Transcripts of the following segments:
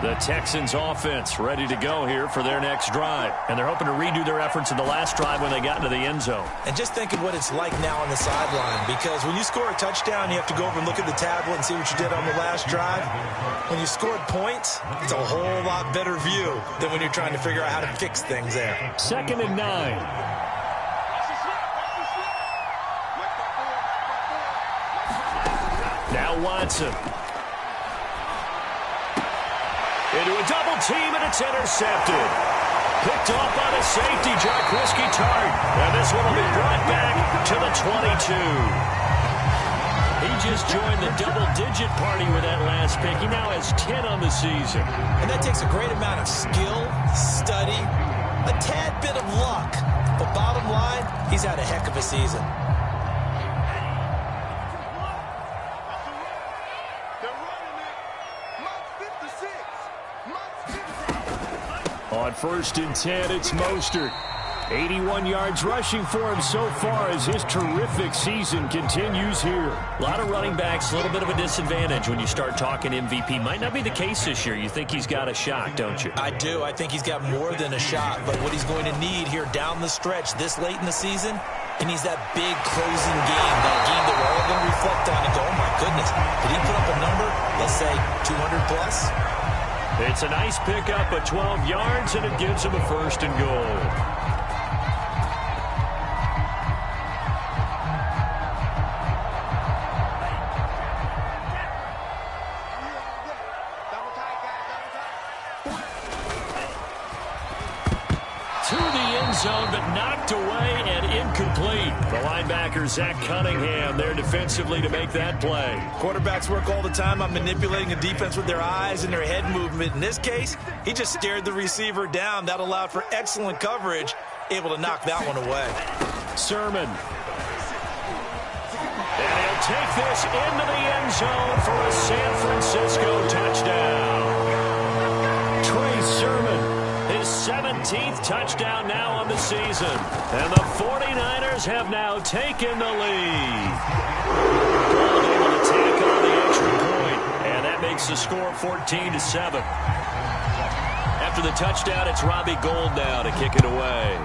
The Texans offense ready to go here for their next drive. And they're hoping to redo their efforts in the last drive when they got into the end zone. And just think of what it's like now on the sideline, because when you score a touchdown, you have to go over and look at the tablet and see what you did on the last drive. When you scored points, it's a whole lot better view than when you're trying to figure out how to fix things there. 2nd and 9. Now Watson. Into a double team, and it's intercepted. Picked off by the safety, Jarquiski Tart. And this one will be brought back to the 22. He just joined the double-digit party with that last pick. He now has 10 on the season. And that takes a great amount of skill, study, a tad bit of luck. But bottom line, he's had a heck of a season. On 1st and 10, it's Mostert. 81 yards rushing for him so far as his terrific season continues here. A lot of running backs, a little bit of a disadvantage when you start talking MVP. Might not be the case this year. You think he's got a shot, don't you? I do. I think he's got more than a shot. But what he's going to need here down the stretch this late in the season, he needs that big closing game, that game that we're all going to reflect on and go, oh, my goodness, did he put up a number, let's say, 200 plus? It's a nice pickup of 12 yards, and it gives him a 1st and goal. Zone, but knocked away and incomplete. The linebacker, Zach Cunningham, there defensively to make that play. Quarterbacks work all the time on manipulating a defense with their eyes and their head movement. In this case, he just stared the receiver down. That allowed for excellent coverage, able to knock that one away. Sermon. And he'll take this into the end zone for a San Francisco touchdown. Trey Sermon. His 17th touchdown now on the season. And the 49ers have now taken the lead. Gold able to tack on the extra point. And that makes the score 14-7. After the touchdown, it's Robbie Gould now to kick it away.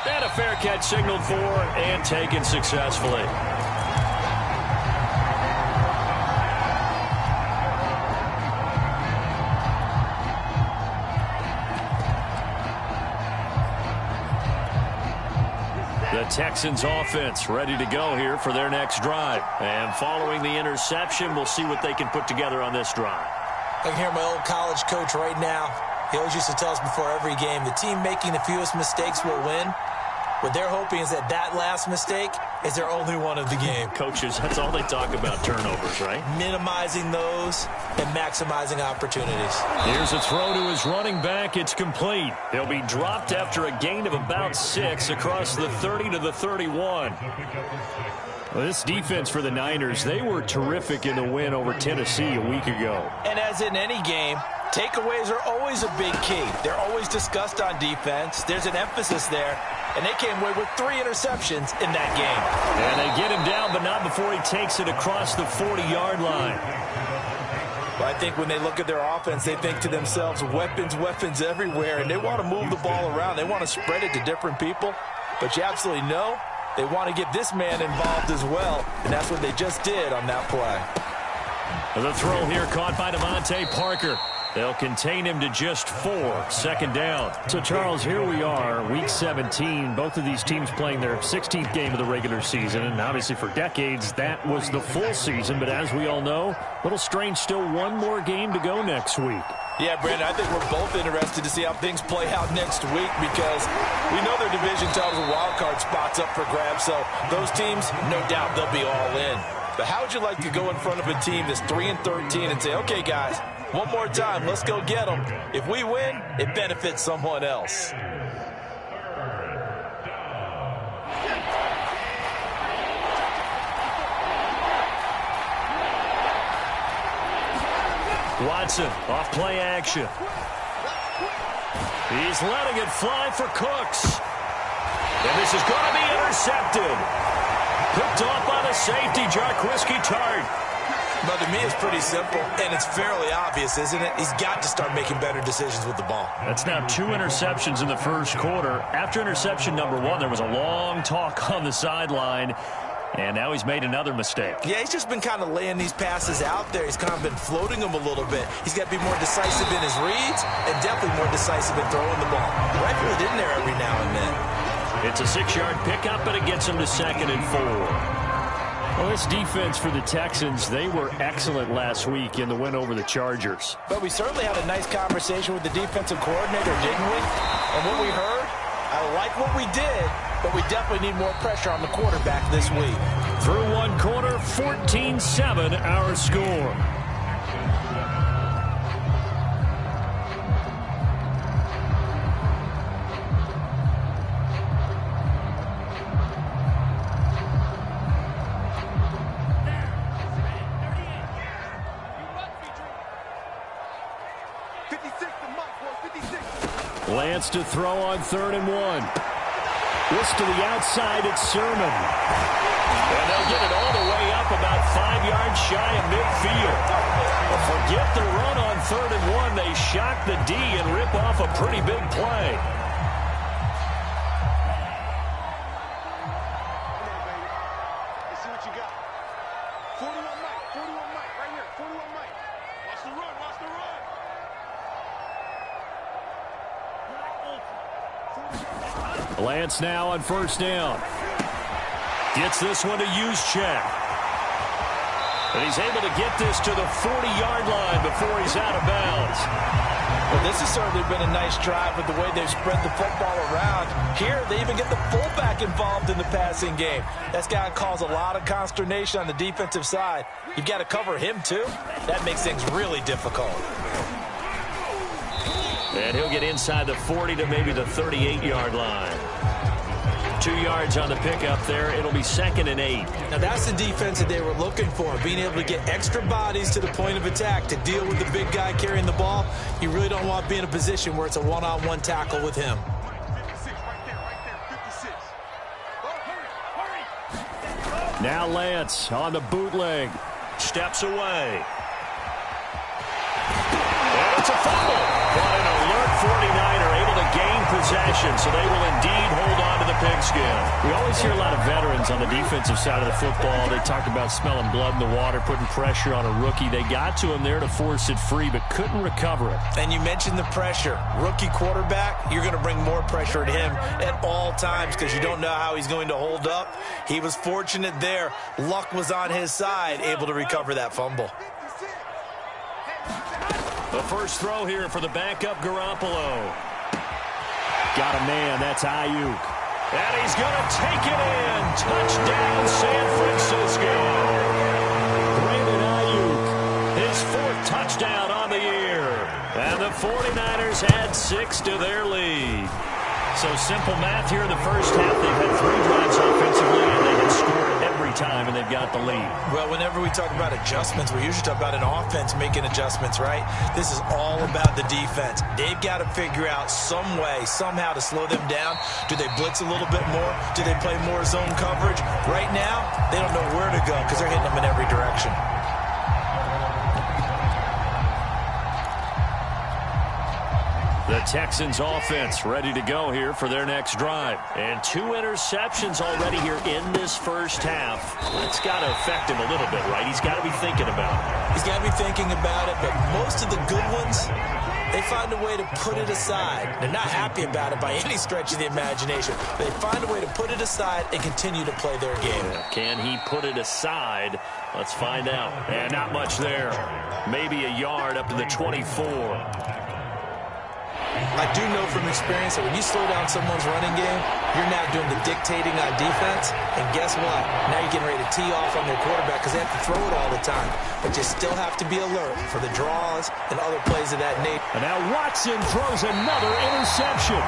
And a fair catch signaled for and taken successfully. The Texans offense ready to go here for their next drive. And following the interception, we'll see what they can put together on this drive. I can hear my old college coach right now. He always used to tell us before every game, the team making the fewest mistakes will win. What they're hoping is that that last mistake is their only one of the game. Coaches, that's all they talk about, turnovers, right? Minimizing those and maximizing opportunities. Here's a throw to his running back. It's complete. He'll be dropped after a gain of about 6 across the 30 to the 31. Well, this defense for the Niners, they were terrific in the win over Tennessee a week ago. And as in any game, takeaways are always a big key. They're always discussed on defense. There's an emphasis there. And they came away with 3 interceptions in that game. And they get him down, but not before he takes it across the 40-yard line. Well, I think when they look at their offense, they think to themselves, weapons, weapons everywhere. And they want to move the ball around. They want to spread it to different people. But you absolutely know they want to get this man involved as well. And that's what they just did on that play. The throw here caught by Devontae Parker. They'll contain him to just 4. 2nd down. So, Charles, here we are, Week 17. Both of these teams playing their 16th game of the regular season. And obviously for decades, that was the full season. But as we all know, a little strange, still one more game to go next week. Yeah, Brandon, I think we're both interested to see how things play out next week because we know their division titles and wild card spots up for grabs. So those teams, no doubt they'll be all in. But how would you like to go in front of a team that's 3-13 and say, okay, guys, one more time, let's go get them. If we win, it benefits someone else. Watson off play action. He's letting it fly for Cooks. And this is going to be intercepted. Picked off by the safety, Jarquiski Tart. Well, to me, it's pretty simple, and it's fairly obvious, isn't it? He's got to start making better decisions with the ball. That's now 2 interceptions in the first quarter. After interception number 1, there was a long talk on the sideline, and now he's made another mistake. Yeah, he's just been kind of laying these passes out there. He's kind of been floating them a little bit. He's got to be more decisive in his reads and definitely more decisive in throwing the ball. Rifle it in there every now and then. It's a 6-yard pickup, and it gets him to 2nd and 4. Well, this defense for the Texans, they were excellent last week in the win over the Chargers. But we certainly had a nice conversation with the defensive coordinator, didn't we? And what we heard, I like what we did, but we definitely need more pressure on the quarterback this week. Through 1 quarter, 14-7 our score. Lance to throw on 3rd and 1. This to the outside, it's Sermon. And they'll get it all the way up about 5 yards shy of midfield. But forget the run on 3rd and 1. They shock the D and rip off a pretty big play. Let's see what you got. 41 Mike, right here, 41 Mike. Watch the run, watch the run. Lance now on 1st down. Gets this one to Juszczyk. And he's able to get this to the 40-yard line before he's out of bounds. Well, this has certainly been a nice drive with the way they've spread the football around. Here, they even get the fullback involved in the passing game. That's got to cause a lot of consternation on the defensive side. You've got to cover him, too. That makes things really difficult. And he'll get inside the 40 to maybe the 38-yard line. 2 yards on the pickup there. It'll be 2nd and 8. Now, that's the defense that they were looking for, being able to get extra bodies to the point of attack to deal with the big guy carrying the ball. You really don't want to be in a position where it's a one-on-one tackle with him. 56, right there, 56. Oh, hurry. Now Lance on the bootleg. Steps away. And it's a fumble. But an alert 49er able to gain possession, so they will indeed hold on to the pigskin. We always hear a lot of veterans on the defensive side of the football. They talk about smelling blood in the water, putting pressure on a rookie. They got to him there to force it free, but couldn't recover it. And you mentioned the pressure. Rookie quarterback, you're going to bring more pressure at him at all times because you don't know how he's going to hold up. He was fortunate there. Luck was on his side, able to recover that fumble. The first throw here for the backup Garoppolo. Got a man, that's Ayuk. And he's going to take it in. Touchdown, San Francisco. Brandon Ayuk, his 4th touchdown on the year. And the 49ers add 6 to their lead. So simple math here in the first half. They've had 3 drives offensively, and they have scored every time, and they've got the lead. Well, whenever we talk about adjustments, we usually talk about an offense making adjustments, right? This is all about the defense. They've got to figure out some way, somehow to slow them down. Do they blitz a little bit more? Do they play more zone coverage? Right now, they don't know where to go because they're hitting them in every direction. The Texans offense ready to go here for their next drive. And 2 interceptions already here in this first half. That's got to affect him a little bit, right? He's got to be thinking about it. He's got to be thinking about it, but most of the good ones, they find a way to put it aside. They're not happy about it by any stretch of the imagination. They find a way to put it aside and continue to play their game. Can he put it aside? Let's find out. And not much there. Maybe a yard up to the 24. I do know from experience that when you slow down someone's running game, you're now doing the dictating on defense. And guess what? Now you're getting ready to tee off on their quarterback because they have to throw it all the time. But you still have to be alert for the draws and other plays of that nature. And now Watson throws another interception.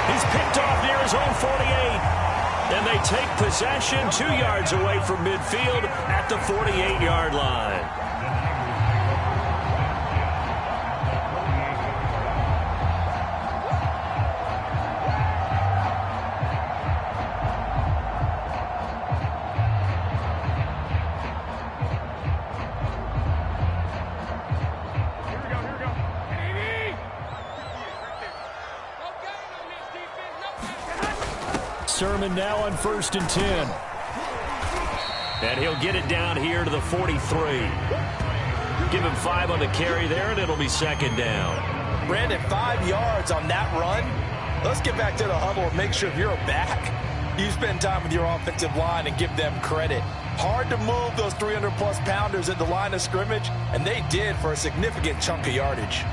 He's picked off near his own 48. And they take possession 2 yards away from midfield at the 48-yard line. Sermon now on 1st and 10. And he'll get it down here to the 43. Give him 5 on the carry there, and it'll be 2nd down. Brandon, 5 yards on that run. Let's get back to the huddle and make sure if you're back, you spend time with your offensive line and give them credit. Hard to move those 300-plus pounders at the line of scrimmage, and they did for a significant chunk of yardage.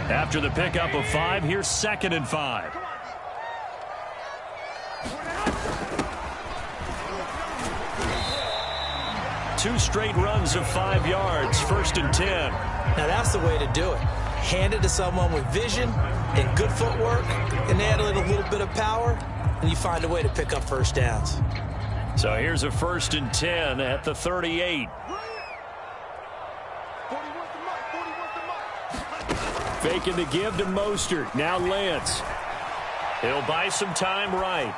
After the pickup of 5, here's 2nd and 5. Two straight runs of 5 yards, 1st and 10. Now that's the way to do it. Hand it to someone with vision and good footwork, and add a little bit of power, and you find a way to pick up first downs. So here's a 1st and 10 at the 38. Faking the give to Mostert. Now Lance. He'll buy some time right.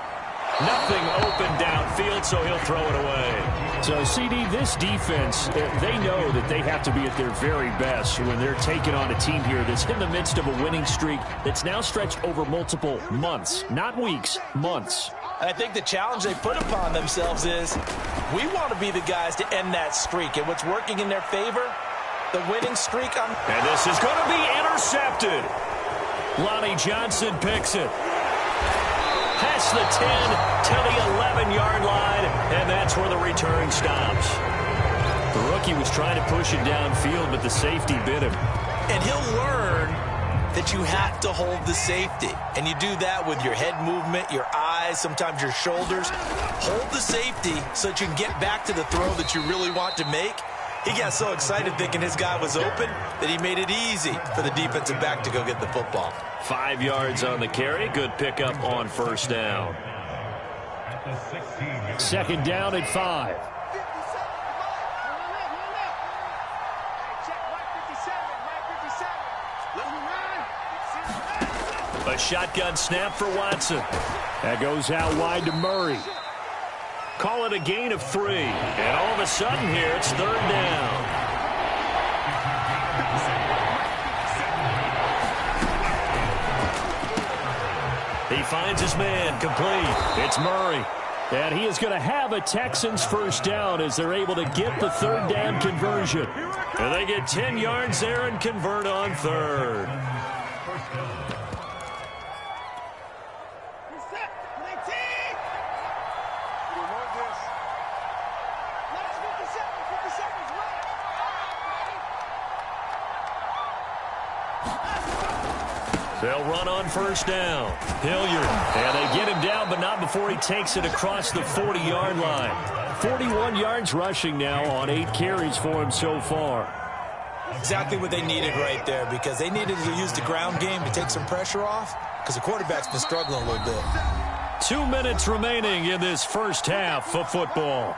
Nothing open downfield, so he'll throw it away. So, CD, this defense, they know that they have to be at their very best when they're taking on a team here that's in the midst of a winning streak that's now stretched over multiple months, not weeks, months. And I think the challenge they put upon themselves is we want to be the guys to end that streak. And what's working in their favor, the winning streak. And this is going to be intercepted. Lonnie Johnson picks it. Past the 10 to the 11-yard line, and that's where the return stops. The rookie was trying to push it downfield, but the safety bit him. And he'll learn that you have to hold the safety. And you do that with your head movement, your eyes, sometimes your shoulders. Hold the safety so that you can get back to the throw that you really want to make. He got so excited thinking his guy was open that he made it easy for the defensive back to go get the football. 5 yards on the carry. Good pickup on 1st down. 2nd down at 5. A shotgun snap for Watson. That goes out wide to Murray. Call it a gain of 3. And all of a sudden here, it's 3rd down. He finds his man, complete. It's Murray. And he is going to have a Texans 1st down as they're able to get the 3rd down conversion. And they get 10 yards there and convert on 3rd. They'll run on 1st down. Hilliard. And they get him down, but not before he takes it across the 40-yard line. 41 yards rushing now on 8 carries for him so far. Exactly what they needed right there, because they needed to use the ground game to take some pressure off, because the quarterback's been struggling a little bit. 2 minutes remaining in this first half of football.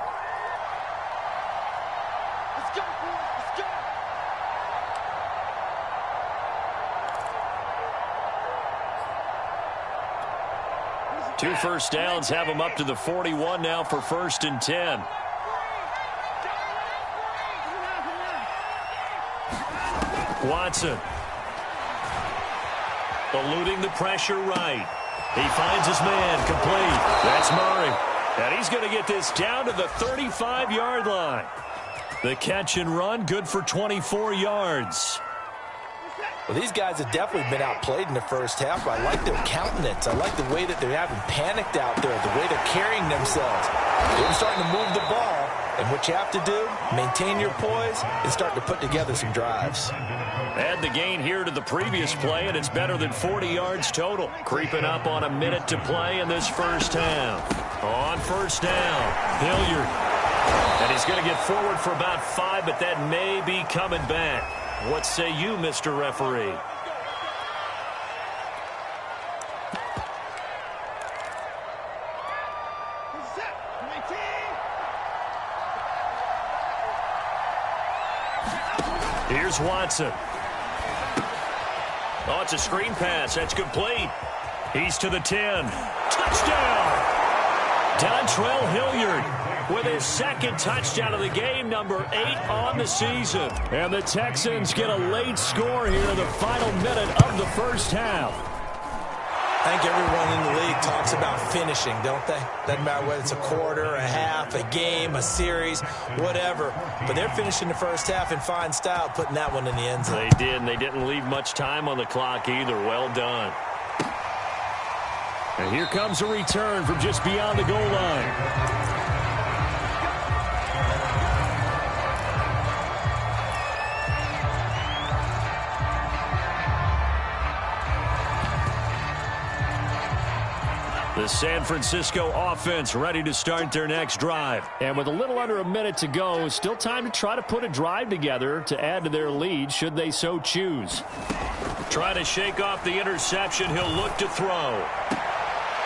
Two 1st downs have them up to the 41 now for 1st and 10. Watson. Eluding the pressure right. He finds his man, complete. That's Murray. And he's going to get this down to the 35-yard line. The catch and run, good for 24 yards. Well, these guys have definitely been outplayed in the first half, but I like their countenance. I like the way that they're having panicked out there, the way they're carrying themselves. They're starting to move the ball, and what you have to do, maintain your poise and start to put together some drives. Add the gain here to the previous play, and it's better than 40 yards total. Creeping up on a minute to play in this first half. On 1st down, Hilliard. And he's going to get forward for about 5, but that may be coming back. What say you, Mr. Referee? Here's Watson. Oh, it's a screen pass. That's complete. He's to the 10. Touchdown! Dontrell Hilliard. with his second touchdown of the game, number 8 on the season. And the Texans get a late score here in the final minute of the first half. I think everyone in the league talks about finishing, don't they? Doesn't matter whether it's a quarter, a half, a game, a series, whatever. But they're finishing the first half in fine style, putting that one in the end zone. They did, and they didn't leave much time on the clock either. Well done. And here comes a return from just beyond the goal line. The San Francisco offense ready to start their next drive. And with a little under a minute to go, still time to try to put a drive together to add to their lead should they so choose. Trying to shake off the interception. He'll look to throw.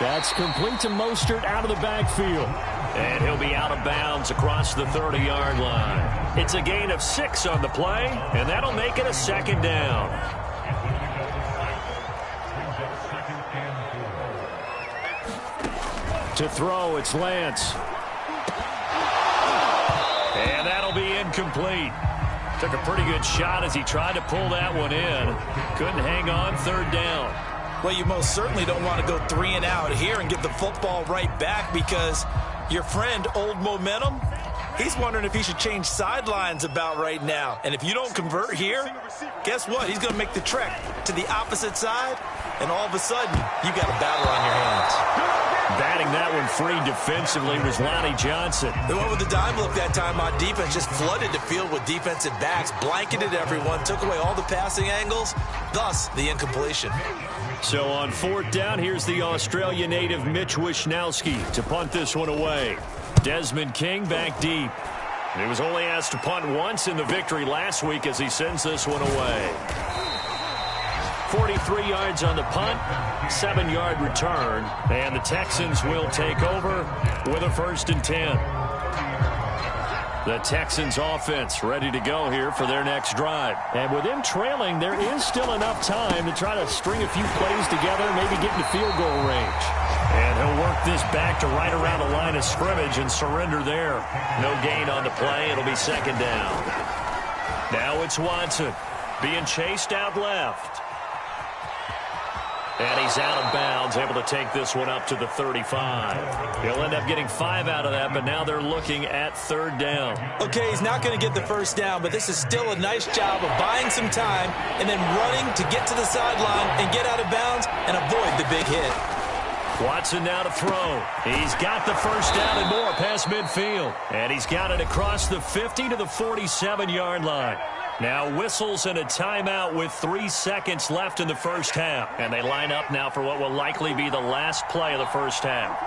That's complete to Mostert out of the backfield. And he'll be out of bounds across the 30-yard line. It's a gain of 6 on the play, and that'll make it a second down. To throw, it's Lance. And that'll be incomplete. Took a pretty good shot as he tried to pull that one in. Couldn't hang on, third down. Well, you most certainly don't want to go 3 and out here and get the football right back because your friend, Old Momentum, he's wondering if he should change sidelines about right now. And if you don't convert here, guess what? He's going to make the trek to the opposite side, and all of a sudden, you got a battle on your hands. Batting that one free defensively was Lonnie Johnson. They went with the dime look that time on defense, just flooded the field with defensive backs, blanketed everyone, took away all the passing angles, thus the incompletion. So on fourth down, here's the Australia native Mitch Wishnowski to punt this one away. Desmond King back deep. He was only asked to punt once in the victory last week as he sends this one away. 43 yards on the punt, 7-yard return, and the Texans will take over with a 1st and 10. The Texans offense ready to go here for their next drive. And with him trailing, there is still enough time to try to string a few plays together, maybe get into field goal range. And he'll work this back to right around the line of scrimmage and surrender there. No gain on the play. It'll be second down. Now it's Watson being chased out left. And he's out of bounds, able to take this one up to the 35. He'll end up getting 5 out of that, but now they're looking at third down. Okay, he's not going to get the first down, but this is still a nice job of buying some time and then running to get to the sideline and get out of bounds and avoid the big hit. Watson now to throw. He's got the first down and more past midfield. And he's got it across the 50 to the 47-yard line. Now whistles and a timeout with 3 seconds left in the first half. And they line up now for what will likely be the last play of the first half.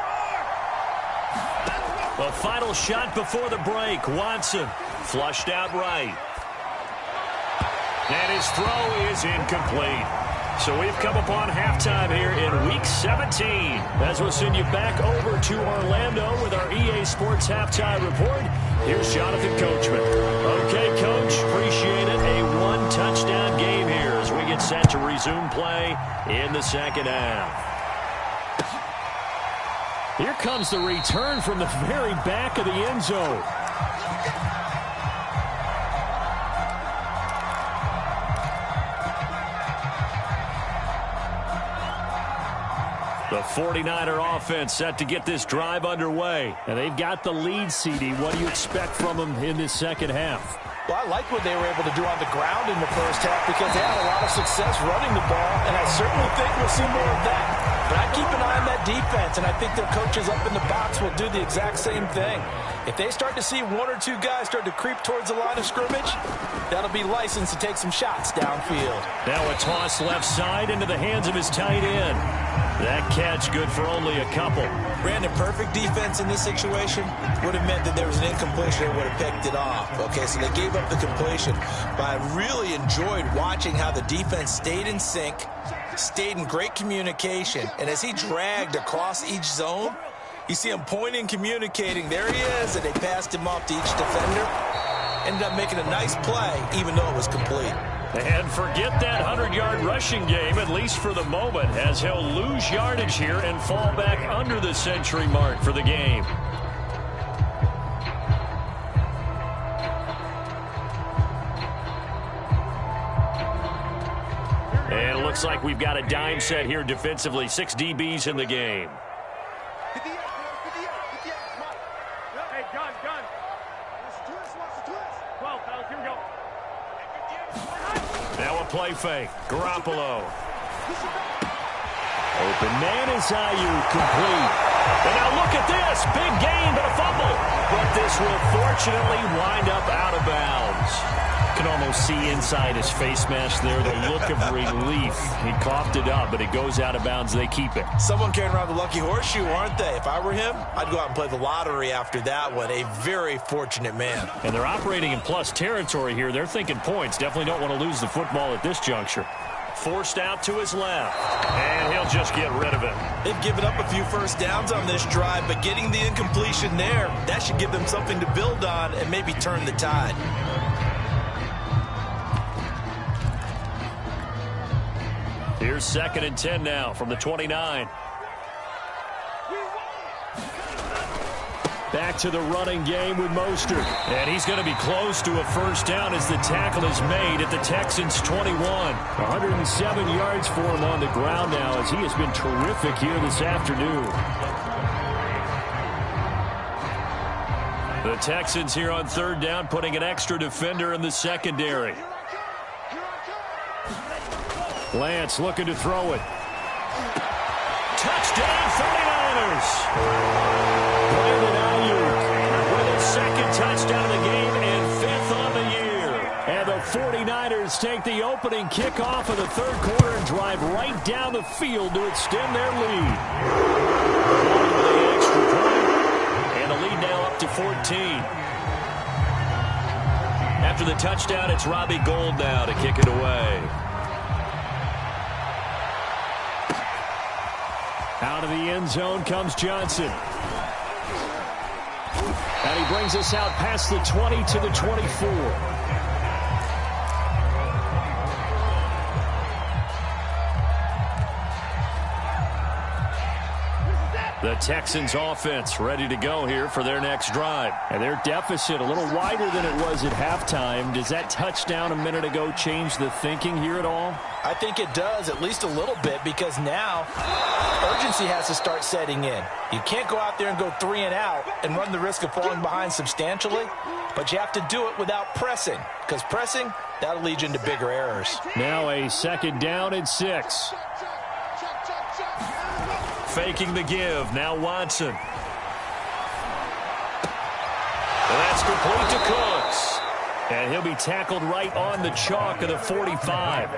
The final shot before the break. Watson flushed out right. And his throw is incomplete. So we've come upon halftime here in Week 17. As we'll send you back over to Orlando with our EA Sports Halftime Report. Here's Jonathan Coachman. Okay, Coach, appreciate it. A 1-touchdown game here as we get set to resume play in the second half. Here comes the return from the very back of the end zone. The 49er offense set to get this drive underway. And they've got the lead, CD. What do you expect from them in this second half? Well, I like what they were able to do on the ground in the first half because they had a lot of success running the ball, and I certainly think we'll see more of that. But I keep an eye on that defense, and I think their coaches up in the box will do the exact same thing. If they start to see 1 or 2 guys start to creep towards the line of scrimmage, that'll be licensed to take some shots downfield. Now a toss left side into the hands of his tight end. That catch good for only a couple. Brandon, perfect defense in this situation would have meant that there was an incompletion that would have picked it off. Okay, so they gave up the completion. But I really enjoyed watching how the defense stayed in sync, stayed in great communication, and as he dragged across each zone, you see him pointing, communicating. There he is, and they passed him off to each defender. Ended up making a nice play, even though it was complete. And forget that 100-yard rushing game, at least for the moment, as he'll lose yardage here and fall back under the century mark for the game. Looks like we've got a dime set here defensively. 6 DBs in the game. 58, 58, come on. Hey, gun. Watch the twist, 12, fellas, here we go. Now a play fake. Garoppolo. Open man is Ayuk, complete. And now look at this. Big gain, but a fumble. But this will fortunately wind up out of bounds. You can almost see inside his face mask there the look of relief. He coughed it up, but it goes out of bounds. They keep it. Someone carrying around the lucky horseshoe, aren't they? If I were him, I'd go out and play the lottery after that one. A very fortunate man. And they're operating in plus territory here. They're thinking points. Definitely don't want to lose the football at this juncture. Forced out to his left, and he'll just get rid of it. They've given up a few first downs on this drive, but getting the incompletion there, that should give them something to build on and maybe turn the tide. Here's 2nd and 10 now from the 29. Back to the running game with Mostert. And he's going to be close to a first down as the tackle is made at the Texans' 21. 107 yards for him on the ground now as he has been terrific here this afternoon. The Texans here on 3rd down putting an extra defender in the secondary. Lance looking to throw it. Touchdown 49ers. Brandon Ayuk with his 2nd touchdown of the game and 5th on the year. And the 49ers take the opening kickoff of the 3rd quarter and drive right down the field to extend their lead. The extra point, and the lead now up to 14. After the touchdown, it's Robbie Gould now to kick it away. Out of the end zone comes Johnson. And he brings us out past the 20 to the 24. The Texans offense ready to go here for their next drive. And their deficit a little wider than it was at halftime. Does that touchdown a minute ago change the thinking here at all? I think it does, at least a little bit, because now urgency has to start setting in. You can't go out there and go 3 and out and run the risk of falling behind substantially, but you have to do it without pressing, because pressing, that'll lead you into bigger errors. Now a 2nd down and 6. Faking the give. Now Watson. And that's complete to Cooks. And he'll be tackled right on the chalk of the 45.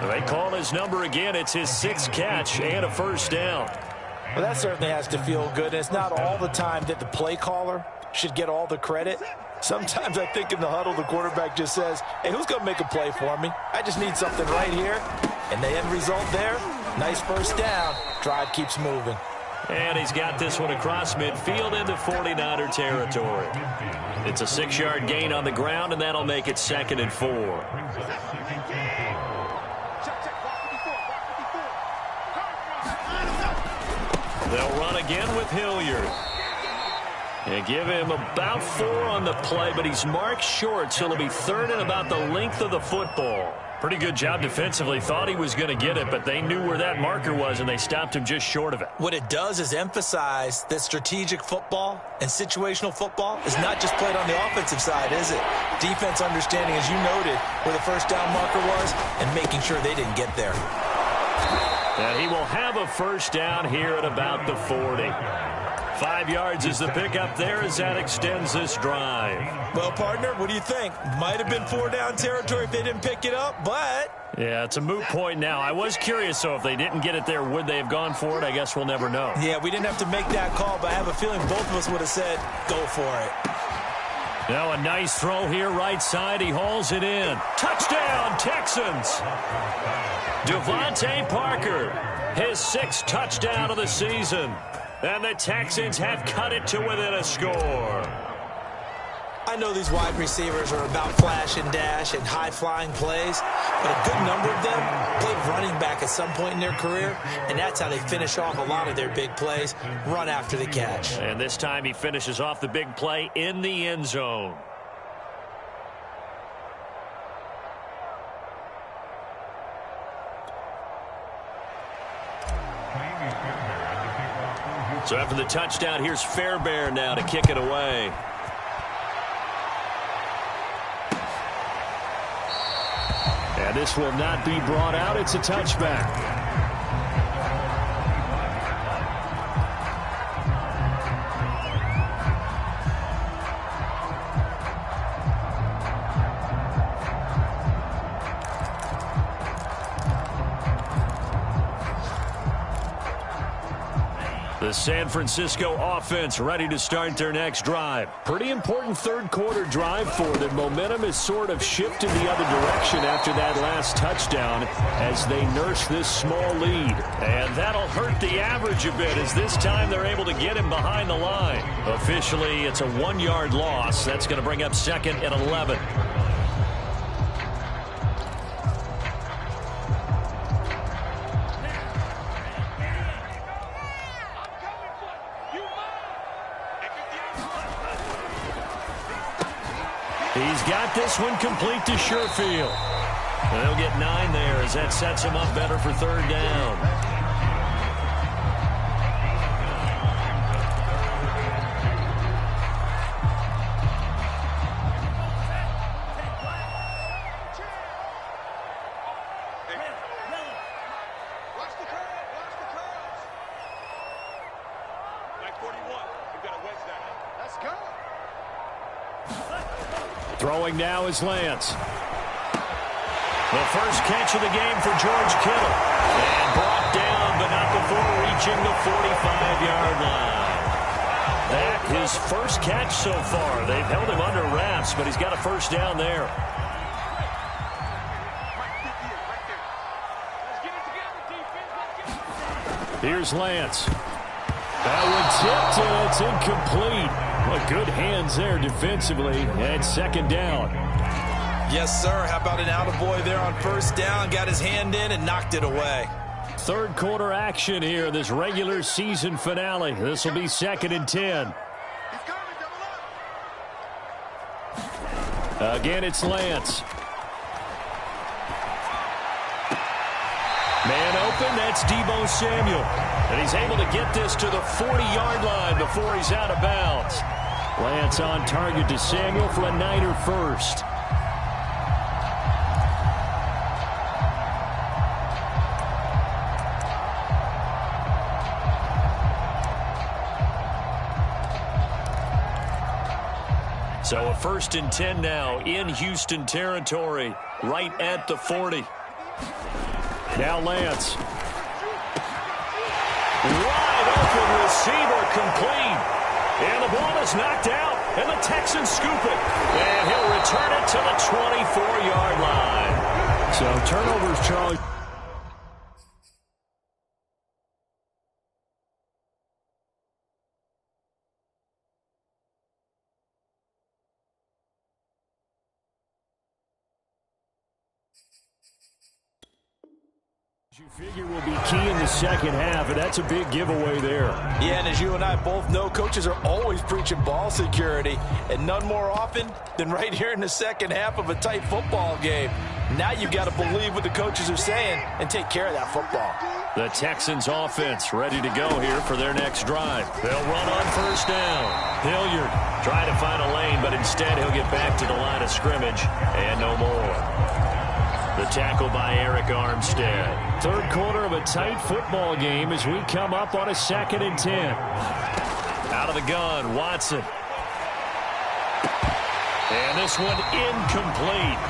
They call his number again. It's his 6th catch and a first down. Well, that certainly has to feel good. And it's not all the time that the play caller should get all the credit. Sometimes I think in the huddle, the quarterback just says, hey, who's going to make a play for me? I just need something right here. And the end result there, nice first down. Drive keeps moving. And he's got this one across midfield into 49er territory. It's a 6-yard gain on the ground, and that'll make it 2nd and 4. They'll run again with Hilliard. And give him about 4 on the play, but he's marked short, so it'll be 3rd and about the length of the football. Pretty good job defensively. Thought he was going to get it, but they knew where that marker was, and they stopped him just short of it. What it does is emphasize that strategic football and situational football is not just played on the offensive side, is it? Defense understanding, as you noted, where the first down marker was and making sure they didn't get there. And he will have a first down here at about the 40. 5 yards is the pickup there as that extends this drive. Well, partner, what do you think? Might have been 4-down territory if they didn't pick it up, but... Yeah, it's a moot point now. I was curious, so if they didn't get it there, would they have gone for it? I guess we'll never know. Yeah, we didn't have to make that call, but I have a feeling both of us would have said, go for it. Now a nice throw here, right side. He hauls it in. Touchdown, Texans! Devontae Parker, his 6th touchdown of the season. And the Texans have cut it to within a score. I know these wide receivers are about flash and dash and high-flying plays, but a good number of them played running back at some point in their career, and that's how they finish off a lot of their big plays, run after the catch. And this time he finishes off the big play in the end zone. So after the touchdown, here's Fairbairn now to kick it away. And this will not be brought out. It's a touchback. The San Francisco offense ready to start their next drive. Pretty important third quarter drive for them. Momentum is sort of shifted the other direction after that last touchdown as they nurse this small lead. And that'll hurt the average a bit as this time they're able to get him behind the line. Officially, it's a 1-yard loss. That's going to bring up 2nd and 11. He's got this one complete to Sherfield. And they'll get 9 there as that sets him up better for 3rd down. Throwing now is Lance. The first catch of the game for George Kittle. And brought down, but not before reaching the 45-yard line. That his first catch so far. They've held him under wraps, but he's got a first down there. Here's Lance. That one tipped, and it's incomplete. Well, good hands there defensively, and 2nd down. Yes, sir. How about an attaboy there on 1st down? Got his hand in and knocked it away. Third quarter action here in this regular season finale. This will be 2nd and 10. Again, it's Lance. Man open, that's Deebo Samuel. And he's able to get this to the 40-yard line before he's out of bounds. Lance on target to Samuel for a Niner first. So a 1st and 10 now in Houston territory, right at the 40. Now Lance. Wide open receiver complete. And the ball is knocked out. And the Texans scoop it. And he'll return it to the 24-yard line. So turnovers, Charlie. You figure will be key in the second half, and that's a big giveaway there. Yeah, and as you and I both know, coaches are always preaching ball security, and none more often than right here in the second half of a tight football game. Now you've got to believe what the coaches are saying and take care of that football. The Texans offense ready to go here for their next drive. They'll run on 1st down. Hilliard trying to find a lane, but instead he'll get back to the line of scrimmage, and no more. The tackle by Eric Armstead. Third quarter of a tight football game as we come up on a 2nd and 10. Out of the gun, Watson. And this one incomplete.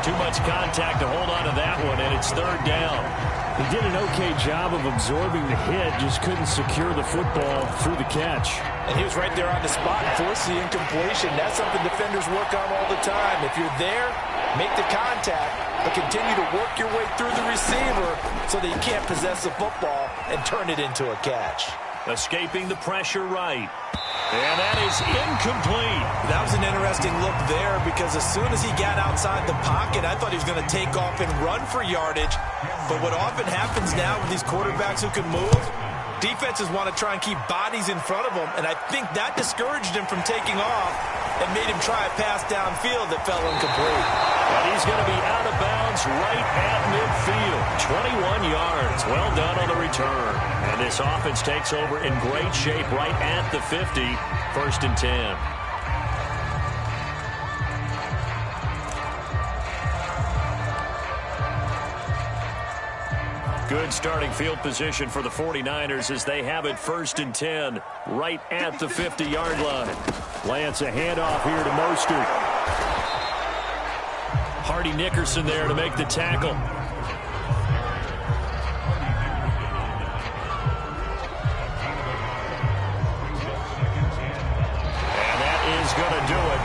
Too much contact to hold on to that one, and it's 3rd down. He did an okay job of absorbing the hit, just couldn't secure the football through the catch. And he was right there on the spot and forced the incompletion. That's something defenders work on all the time. If you're there, make the contact, but continue to work your way through the receiver so that you can't possess the football and turn it into a catch. Escaping the pressure right. And that is incomplete. That was an interesting look there because as soon as he got outside the pocket, I thought he was going to take off and run for yardage. But what often happens now with these quarterbacks who can move, defenses want to try and keep bodies in front of them, and I think that discouraged him from taking off and made him try a pass downfield that fell incomplete. And he's going to be out of bounds right at midfield. 21 yards. Well done on the return. And this offense takes over in great shape right at the 50. 1st and 10. Good starting field position for the 49ers as they have it 1st and 10 right at the 50-yard line. Lance, a handoff here to Mostert. Hardy Nickerson there to make the tackle. And that is going to do it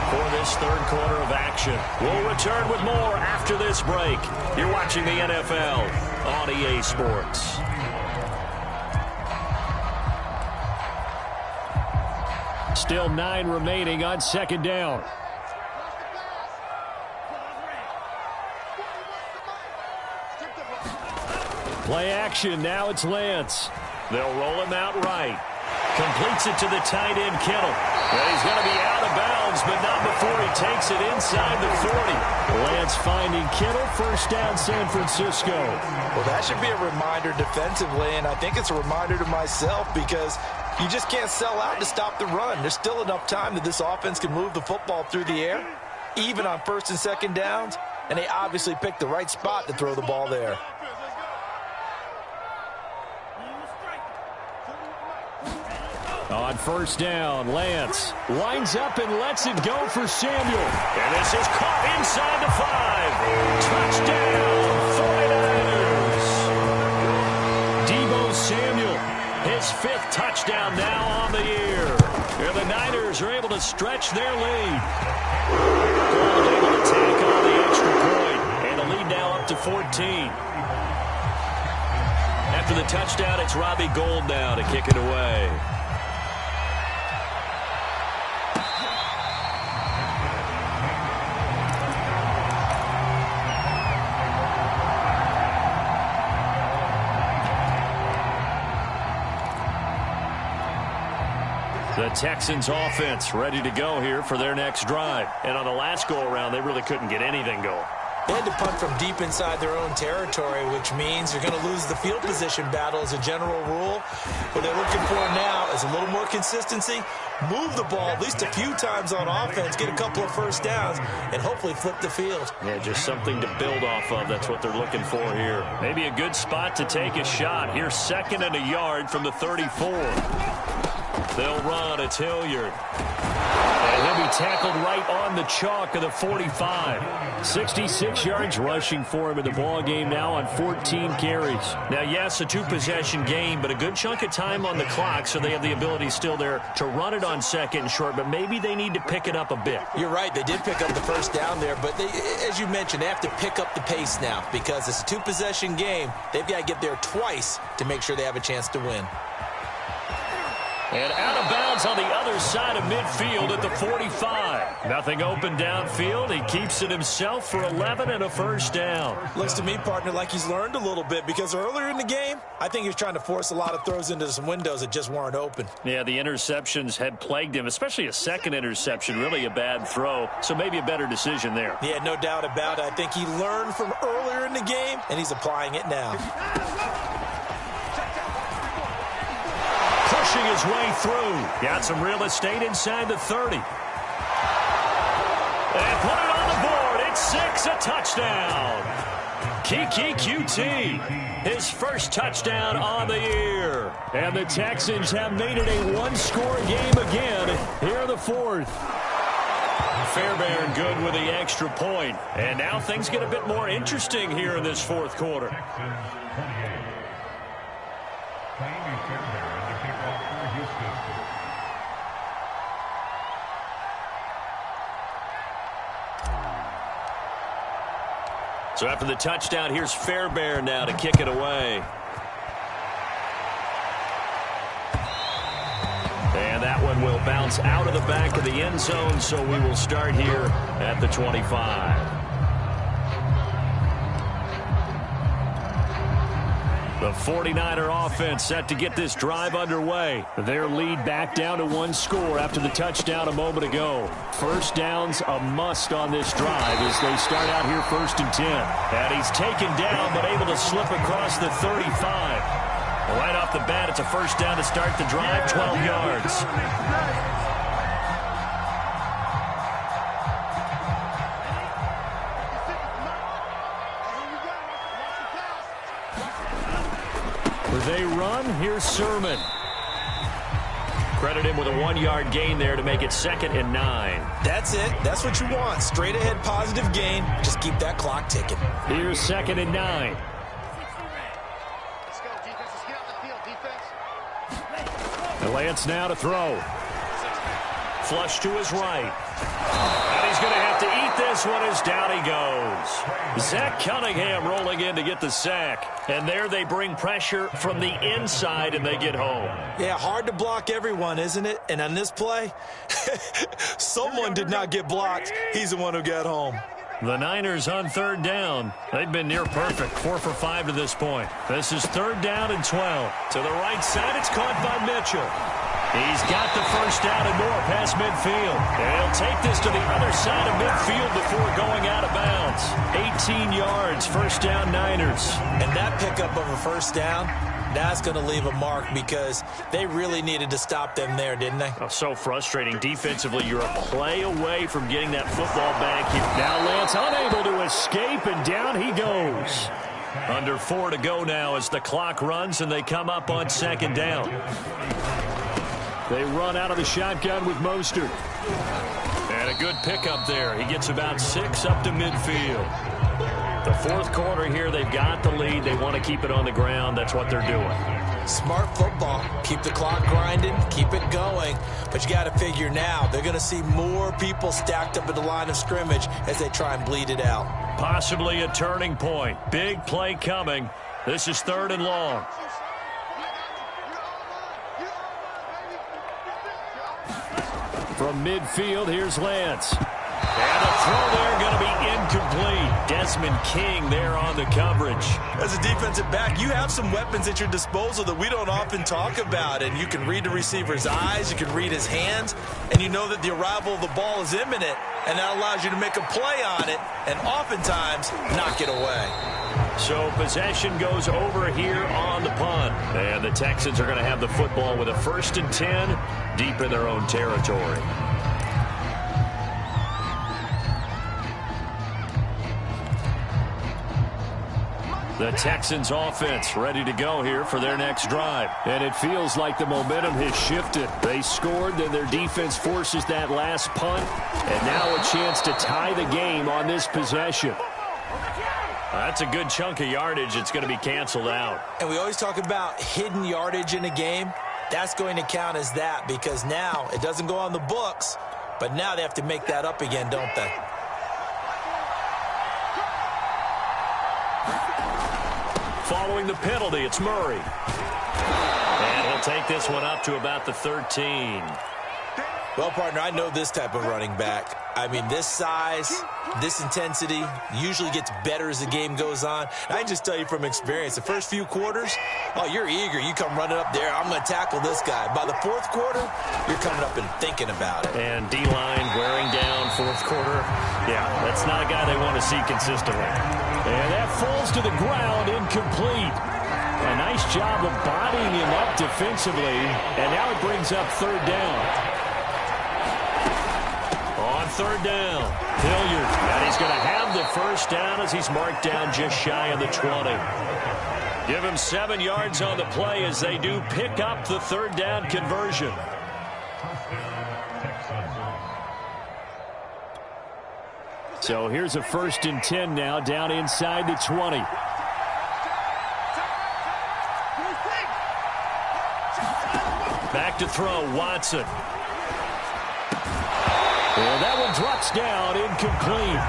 for this 3rd quarter of action. We'll return with more after this break. You're watching the NFL on EA Sports. Still 9 remaining on 2nd down. Play action. Now it's Lance. They'll roll him out right. Completes it to the tight end, Kittle. And he's going to be out of bounds, but not before he takes it inside the 40. Lance finding Kittle. 1st down, San Francisco. Well, that should be a reminder defensively, and I think it's a reminder to myself because you just can't sell out to stop the run. There's still enough time that this offense can move the football through the air, even on 1st and 2nd downs, and they obviously picked the right spot to throw the ball there. On 1st down, Lance winds up and lets it go for Samuel. And this is caught inside the 5. Touchdown, 49ers. Deebo Samuel, his 5th touchdown now on the year. And the Niners are able to stretch their lead. Gold able to tack on the extra point. And the lead now up to 14. After the touchdown, it's Robbie Gould now to kick it away. The Texans offense ready to go here for their next drive. And on the last go-around, they really couldn't get anything going. They had to punt from deep inside their own territory, which means you're going to lose the field position battle as a general rule. What they're looking for now is a little more consistency, move the ball at least a few times on offense, get a couple of 1st downs, and hopefully flip the field. Yeah, just something to build off of. That's what they're looking for here. Maybe a good spot to take a shot. Here's 2nd and a yard from the 34. They'll run. It's Hilliard. And he'll be tackled right on the chalk of the 45. 66 yards rushing for him in the ball game now on 14 carries. Now, yes, a 2-possession game, but a good chunk of time on the clock, so they have the ability still there to run it on 2nd and short, but maybe they need to pick it up a bit. You're right. They did pick up the 1st down there, but they, as you mentioned, they have to pick up the pace now because it's a 2-possession game. They've got to get there twice to make sure they have a chance to win. And out of bounds on the other side of midfield at the 45. Nothing open downfield. He keeps it himself for 11 and a 1st down. Looks to me, partner, like he's learned a little bit because earlier in the game, I think he was trying to force a lot of throws into some windows that just weren't open. Yeah, the interceptions had plagued him, especially a 2nd interception, really a bad throw. So maybe a better decision there. Yeah, no doubt about it. I think he learned from earlier in the game, and he's applying it now. Pushing his way through. Got some real estate inside the 30. And put it on the board. It's 6, a touchdown. Kiki QT, his 1st touchdown on the year. And the Texans have made it a 1-score game again here in the 4th. Fairbairn good with the extra point. And now things get a bit more interesting here in this 4th quarter. So after the touchdown, here's Fairbairn now to kick it away. And that one will bounce out of the back of the end zone, so we will start here at the 25. The 49er offense set to get this drive underway. Their lead back down to 1 score after the touchdown a moment ago. First down's a must on this drive as they start out here 1st and 10. And he's taken down but able to slip across the 35. Right off the bat, it's a first down to start the drive, 12 yards. They run. Here's Sermon. Credit him with a 1-yard gain there to make it 2nd and 9. That's it. That's what you want. Straight ahead positive gain. Just keep that clock ticking. Here's 2nd and 9. Let's go, defense. Let's get out the field, defense. And Lance now to throw. Flush to his right. And he's going to have to eat this one as down he goes. Zach Cunningham rolling in to get the sack. And there they bring pressure from the inside and they get home. Yeah, hard to block everyone, isn't it? And on this play, someone did not get blocked. He's the one who got home. The Niners on 3rd down. They've been near perfect, 4 for 5 to this point. This is 3rd down and 12. To the right side, it's caught by Mitchell. He's got the first down and more past midfield. And he'll take this to the other side of midfield before going out of bounds. 18 yards, first down Niners. And that pickup of a first down, that's going to leave a mark because they really needed to stop them there, didn't they? Oh, so frustrating. Defensively, you're a play away from getting that football back here. Now Lance unable to escape, and down he goes. Under 4 to go now as the clock runs, and they come up on 2nd down. They run out of the shotgun with Mostert. And a good pickup there. He gets about 6 up to midfield. The 4th quarter here, they've got the lead. They want to keep it on the ground. That's what they're doing. Smart football. Keep the clock grinding. Keep it going. But you got to figure now, they're going to see more people stacked up at the line of scrimmage as they try and bleed it out. Possibly a turning point. Big play coming. This is 3rd and long. From midfield, here's Lance. And a throw there going to be incomplete. Desmond King there on the coverage. As a defensive back, you have some weapons at your disposal that we don't often talk about. And you can read the receiver's eyes, you can read his hands, and you know that the arrival of the ball is imminent. And that allows you to make a play on it and oftentimes knock it away. So possession goes over here on the punt. And the Texans are going to have the football with a 1st and 10 deep in their own territory. The Texans offense ready to go here for their next drive. And it feels like the momentum has shifted. They scored, then their defense forces that last punt. And now a chance to tie the game on this possession. That's a good chunk of yardage. It's going to be canceled out. And we always talk about hidden yardage in a game. That's going to count as that because now it doesn't go on the books, but now they have to make that up again, don't they? Following the penalty, it's Murray. And he'll take this one up to about the 13. Well, partner, I know this type of running back. I mean, this size, this intensity usually gets better as the game goes on. And I can just tell you from experience, the first few quarters, oh, you're eager. You come running up there, I'm going to tackle this guy. By the 4th quarter, you're coming up and thinking about it. And D-line wearing down 4th quarter. Yeah, that's not a guy they want to see consistently. And that falls to the ground, incomplete. A nice job of bodying him up defensively. And now it brings up 3rd down. On 3rd down, Hilliard. And he's going to have the first down as he's marked down just shy of the 20. Give him 7 yards on the play as they do pick up the 3rd down conversion. So here's a 1st and 10 now down inside the 20. Back to throw, Watson. And that one drops down, incomplete.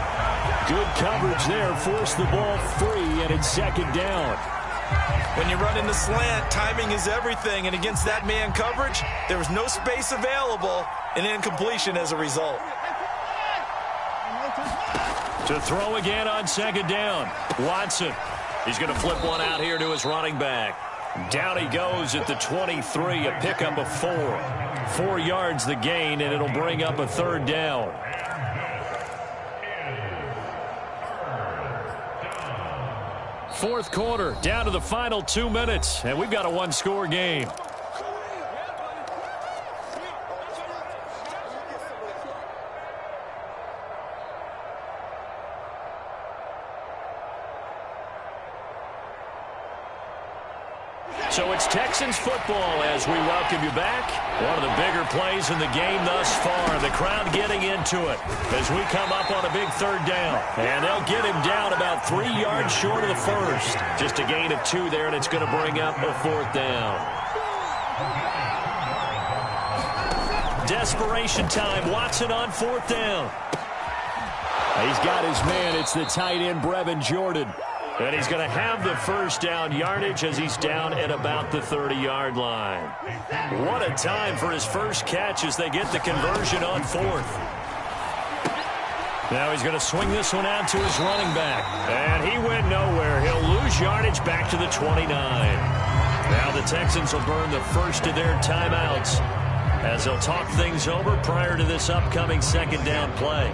Good coverage there, forced the ball free, and it's 2nd down. When you run in the slant, timing is everything, and against that man coverage, there was no space available, and incompletion as a result. To throw again on 2nd down, Watson. He's going to flip one out here to his running back. Down he goes at the 23, a pickup of 4. 4 yards the gain, and it'll bring up a third down. Fourth quarter, down to the final 2 minutes, and we've got a one-score game. So it's Texans football as we welcome you back. One of the bigger plays in the game thus far. The crowd getting into it as we come up on a big third down. And they'll get him down about 3 yards short of the first. Just a gain of 2 there, and it's going to bring up a fourth down. Desperation time. Watson on fourth down. He's got his man. It's the tight end, Brevin Jordan. And he's going to have the first down yardage as he's down at about the 30-yard line. What a time for his first catch as they get the conversion on fourth. Now he's going to swing this one out to his running back. And he went nowhere. He'll lose yardage back to the 29. Now the Texans will burn the first of their timeouts as they'll talk things over prior to this upcoming second down play.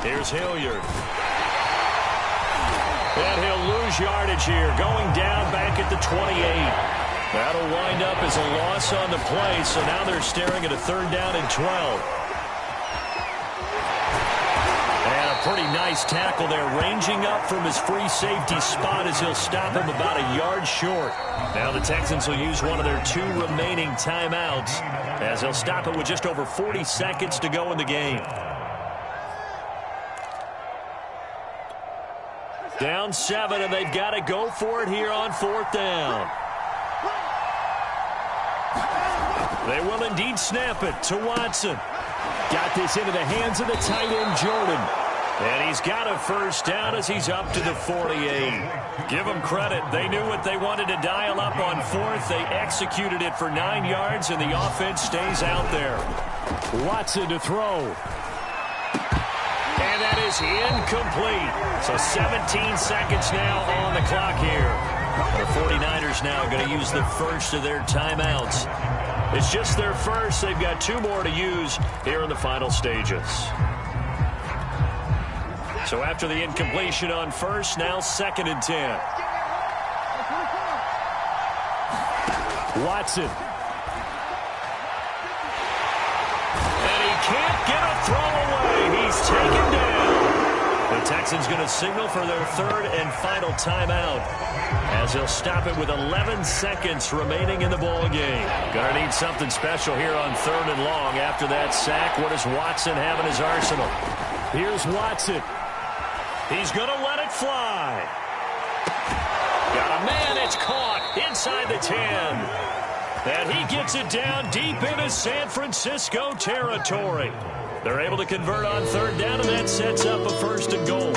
Here's Hilliard. And he'll lose yardage here, going down back at the 28. That'll wind up as a loss on the play, so now they're staring at a third down and 12. And a pretty nice tackle there, ranging up from his free safety spot as he'll stop him about a yard short. Now the Texans will use one of their 2 remaining timeouts as they'll stop it with just over 40 seconds to go in the game. Down 7, and they've got to go for it here on fourth down. They will indeed snap it to Watson. Got this into the hands of the tight end, Jordan. And he's got a first down as he's up to the 48. Give them credit. They knew what they wanted to dial up on fourth. They executed it for 9 yards, and the offense stays out there. Watson to throw. And that is incomplete. So 17 seconds now on the clock here. The 49ers now going to use the first of their timeouts. It's just their first. They've got 2 more to use here in the final stages. So after the incompletion on first, now 2nd and 10. Watson. And he can't get a throw away. He's taken down. The Texans going to signal for their 3rd and final timeout as they'll stop it with 11 seconds remaining in the ball game. Going to need something special here on 3rd and long after that sack. What does Watson have in his arsenal? Here's Watson. He's going to let it fly. Got a man. It's caught inside the 10. And he gets it down deep into San Francisco territory. They're able to convert on 3rd down, and that sets up a 1st and goal.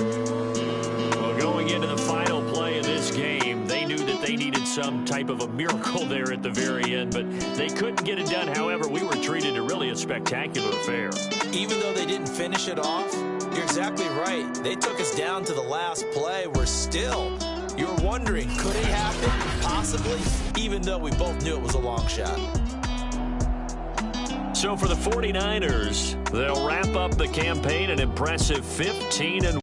Well, going into the final play of this game, they knew that they needed some type of a miracle there at the very end, but they couldn't get it done. However, we were treated to really a spectacular affair. Even though they didn't finish it off, you're exactly right. They took us down to the last play. We're still, you're wondering, could it happen? Possibly, even though we both knew it was a long shot. So for the 49ers, they'll wrap up the campaign an impressive 15-1.